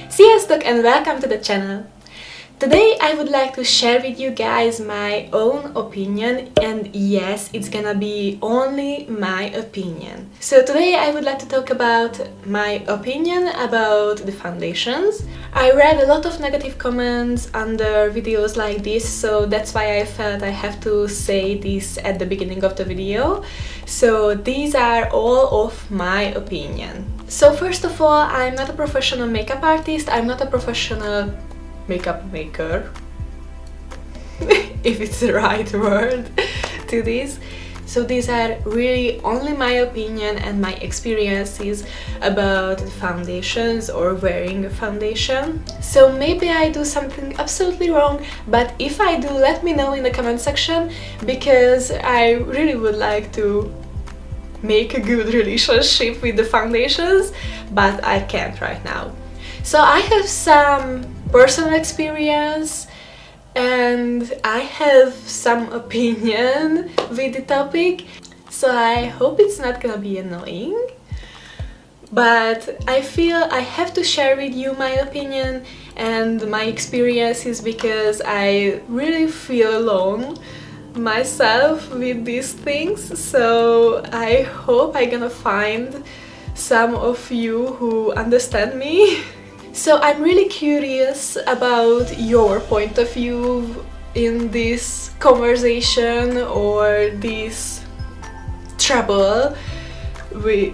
Sziasztok and welcome to the channel! Today I would like to share with you guys my own opinion, and yes, it's gonna be only my opinion. So today I would like to talk about my opinion about the foundations. I read a lot of negative comments under videos like this, so that's why I felt I have to say this at the beginning of the video. So these are all of my opinion. So first of all, I'm not a professional makeup artist, I'm not a professional makeup maker, if it's the right word to this. So these are really only my opinion and my experiences about foundations or wearing a foundation. So maybe I do something absolutely wrong, but if I do, let me know in the comment section, because I really would like to make a good relationship with the foundations, but I can't right now. So I have some personal experience and I have some opinion with the topic, so I hope it's not gonna be annoying, but I feel I have to share with you my opinion and my experiences because I really feel alone myself with these things. So I hope I'm gonna find some of you who understand me. So I'm really curious about your point of view in this conversation or this trouble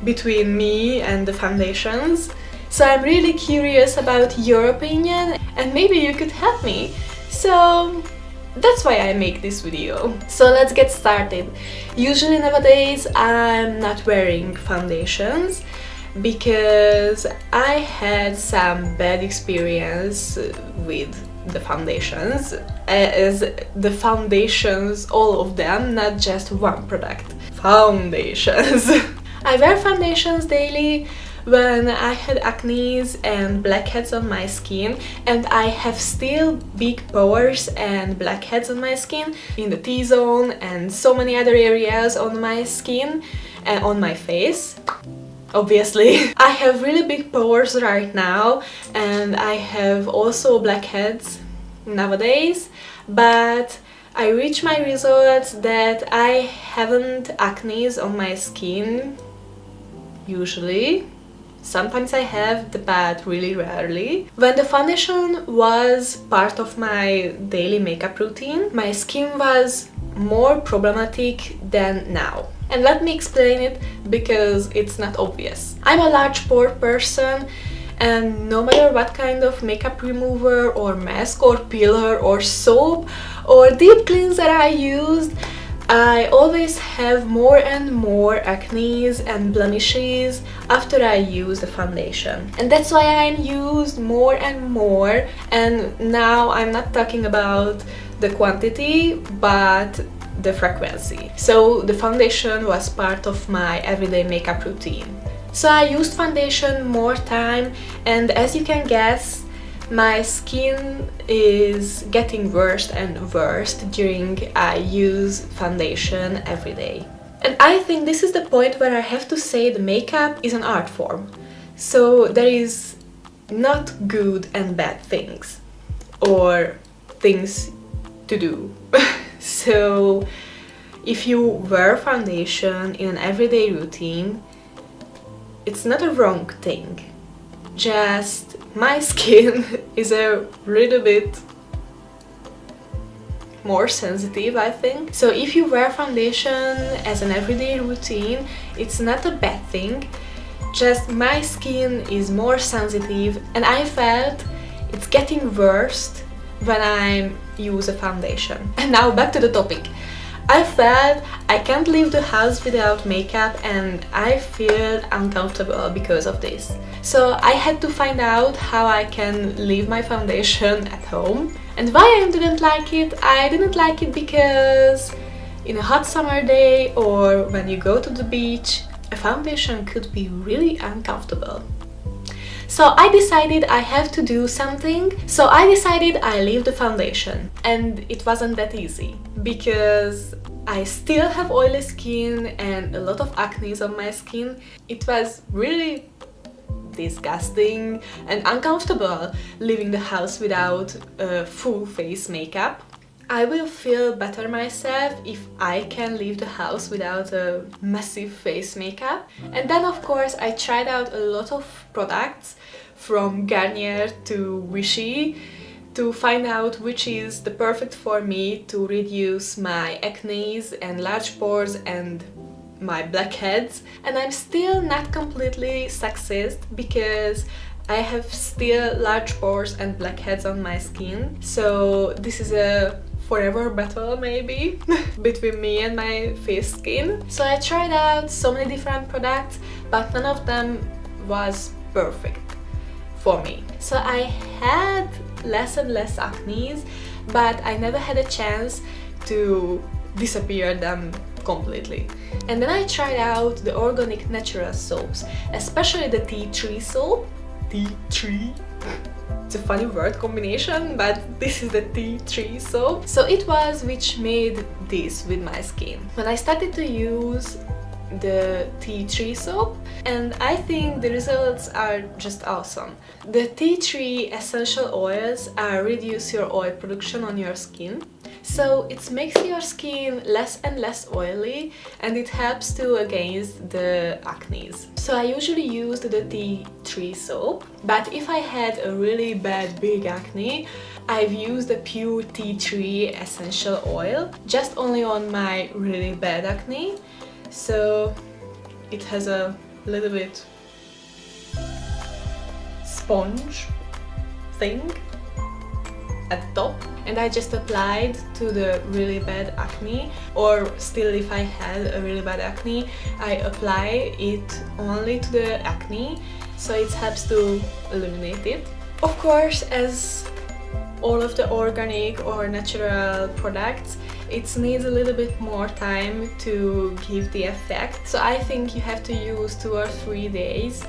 between me and the foundations. So I'm really curious about your opinion and maybe you could help me. So that's why I make this video. So let's get started. Usually nowadays I'm not wearing foundations because I had some bad experience with the foundations, as the foundations, all of them, not just one product. Foundations. I wear foundations daily when I had acne and blackheads on my skin, and I have still big pores and blackheads on my skin, in the T-zone and so many other areas on my skin and on my face. Obviously. I have really big pores right now and I have also blackheads nowadays, but I reach my results that I haven't acne on my skin usually. Sometimes I have, but really rarely. When the foundation was part of my daily makeup routine, my skin was more problematic than now. And let me explain it because it's not obvious. I'm a large pore person, and no matter what kind of makeup remover or mask or peeler or soap or deep cleanser I used, I always have more and more acne and blemishes after I use the foundation. And that's why I used more and more, and now I'm not talking about the quantity but the frequency. So the foundation was part of my everyday makeup routine. So I used foundation more time, and as you can guess, my skin is getting worse and worse during I use foundation every day. And I think this is the point where I have to say the makeup is an art form. So there is not good and bad things or things to do. So if you wear foundation in an everyday routine, it's not a wrong thing. Just my skin is a little bit more sensitive, I think. So if you wear foundation as an everyday routine, it's not a bad thing. Just my skin is more sensitive and I felt it's getting worse when I use a foundation. And now back to the topic. I felt I can't leave the house without makeup and I feel uncomfortable because of this. So I had to find out how I can leave my foundation at home. And why I didn't like it because in a hot summer day or when you go to the beach, a foundation could be really uncomfortable. So I decided I have to do something, so I decided I leave the foundation. And it wasn't that easy, because I still have oily skin and a lot of acne on my skin. It was really disgusting and uncomfortable leaving the house without full face makeup. I will feel better myself if I can leave the house without a massive face makeup. And then of course I tried out a lot of products from Garnier to Vichy to find out which is the perfect for me to reduce my acne and large pores and my blackheads. And I'm still not completely successed because I have still large pores and blackheads on my skin. So this is a forever battle maybe between me and my face skin. So I tried out so many different products, but none of them was perfect for me. So I had less and less acne, but I never had a chance to disappear them completely. And then I tried out the organic natural soaps, especially the tea tree soap. Tea tree? It's a funny word combination, but this is the tea tree soap. So it was which made this with my skin. When I started to use the tea tree soap, and I think the results are just awesome. The tea tree essential oils reduce your oil production on your skin, so it makes your skin less and less oily, and it helps to against the acne. So I usually used the tea tree soap, but if I had a really bad big acne, I've used the pure tea tree essential oil just only on my really bad acne. So it has a little bit sponge thing at the top, and I just applied to the really bad acne, or still if I had a really bad acne, I apply it only to the acne, so it helps to illuminate it. Of course, as all of the organic or natural products, it needs a little bit more time to give the effect. So I think you have to use 2 or 3 days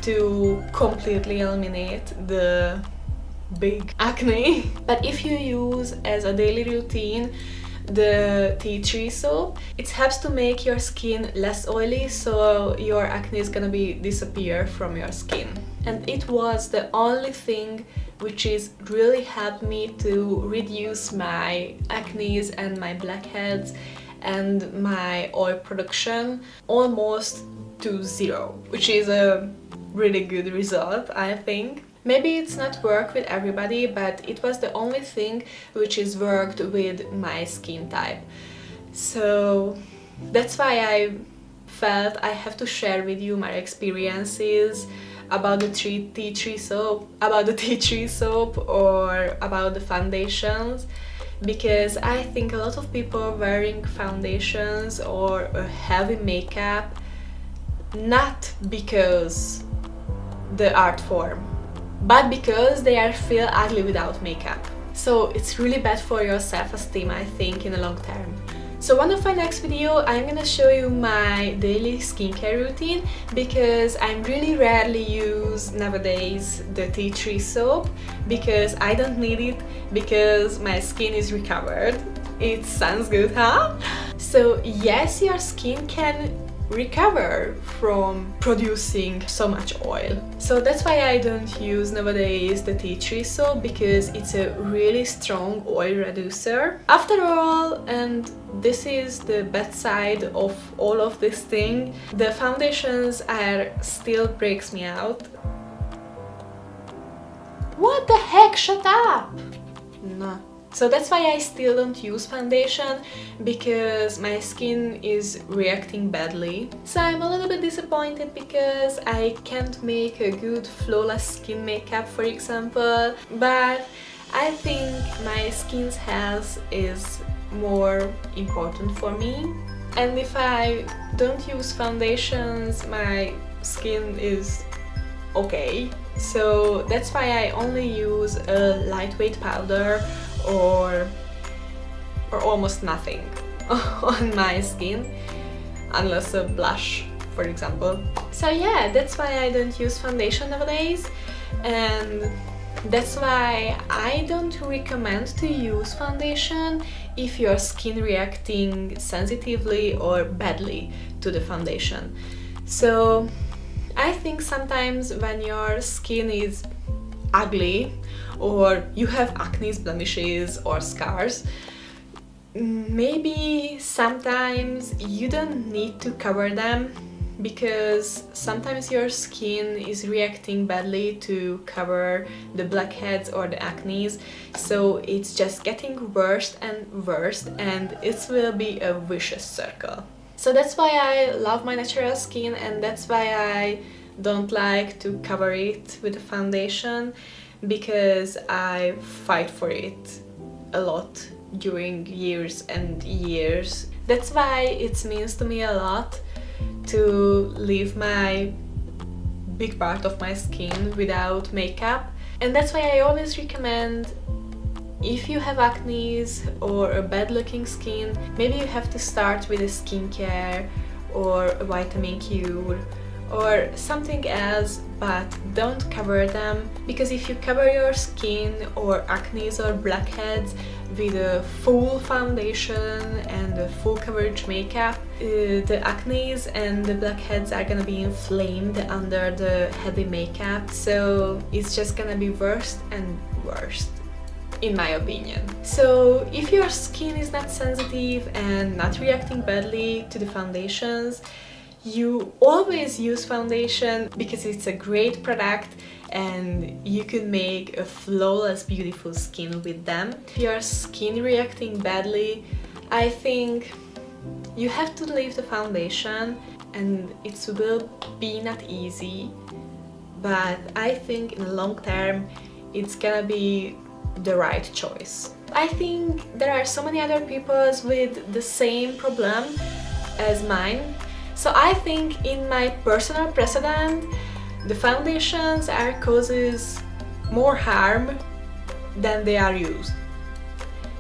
to completely eliminate the big acne. But if you use as a daily routine the tea tree soap, it helps to make your skin less oily, so your acne is gonna be disappear from your skin. And it was the only thing which is really helped me to reduce my acne and my blackheads and my oil production almost to 0, which is a really good result, I think. Maybe it's not work with everybody, but it was the only thing which is worked with my skin type. So that's why I felt I have to share with you my experiences about the tea tree soap, or about the foundations, because I think a lot of people wearing foundations or a heavy makeup not because the art form, but because they feel ugly without makeup. So it's really bad for your self-esteem, I think, in the long term. So one of my next video, I'm gonna show you my daily skincare routine, because I really rarely use nowadays the tea tree soap, because I don't need it, because my skin is recovered. It sounds good, huh? So yes, your skin can recover from producing so much oil. So that's why I don't use nowadays the tea tree soap, because it's a really strong oil reducer. After all, and this is the bad side of all of this thing, the foundations still breaks me out. What the heck? Shut up! No. So that's why I still don't use foundation, because my skin is reacting badly. So I'm a little bit disappointed because I can't make a good flawless skin makeup, for example, but I think my skin's health is more important for me. And if I don't use foundations, my skin is okay. So that's why I only use a lightweight powder or almost nothing on my skin, unless a blush, for example. So yeah, that's why I don't use foundation nowadays, and that's why I don't recommend to use foundation if your skin reacting sensitively or badly to the foundation. So I think sometimes when your skin is ugly or you have acne, blemishes or scars, maybe sometimes you don't need to cover them, because sometimes your skin is reacting badly to cover the blackheads or the acne, so it's just getting worse and worse, and it will be a vicious circle. So that's why I love my natural skin, and that's why I don't like to cover it with a foundation, because I fight for it a lot during years and years. That's why it means to me a lot to leave my big part of my skin without makeup. And that's why I always recommend, if you have acne or a bad looking skin, maybe you have to start with a skincare or a vitamin cure or something else, but don't cover them, because if you cover your skin or acne or blackheads with a full foundation and a full coverage makeup, the acne and the blackheads are gonna be inflamed under the heavy makeup, so it's just gonna be worse and worse, in my opinion. So if your skin is not sensitive and not reacting badly to the foundations, you always use foundation, because it's a great product and you can make a flawless, beautiful skin with them. If your skin reacting badly, I think you have to leave the foundation, and it will be not easy, but I think in the long term it's gonna be the right choice. I think there are so many other people with the same problem as mine. So I think in my personal precedent, the foundations are causes more harm than they are used.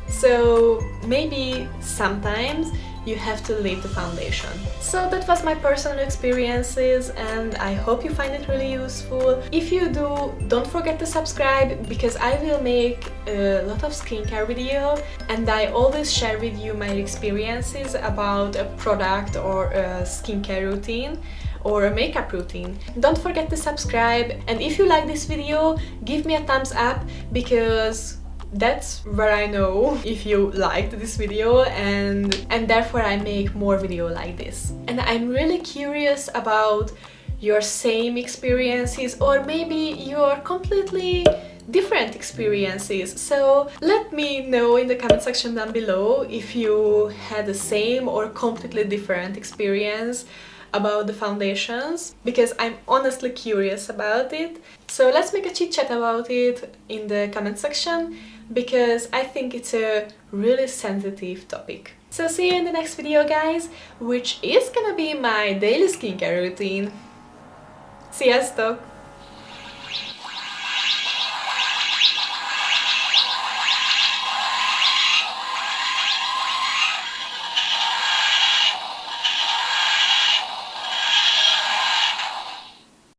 So maybe sometimes you have to leave the foundation. So that was my personal experiences, and I hope you find it really useful. If you do, don't forget to subscribe, because I will make a lot of skincare video and I always share with you my experiences about a product or a skincare routine or a makeup routine. Don't forget to subscribe, and if you like this video, give me a thumbs up, because that's where I know if you liked this video, and therefore I make more video like this. And I'm really curious about your same experiences, or maybe your completely different experiences. So let me know in the comment section down below if you had the same or completely different experience about the foundations, because I'm honestly curious about it. So let's make a chit chat about it in the comment section, because I think it's a really sensitive topic. So see you in the next video, guys, which is gonna be my daily skincare routine. Sziasztok!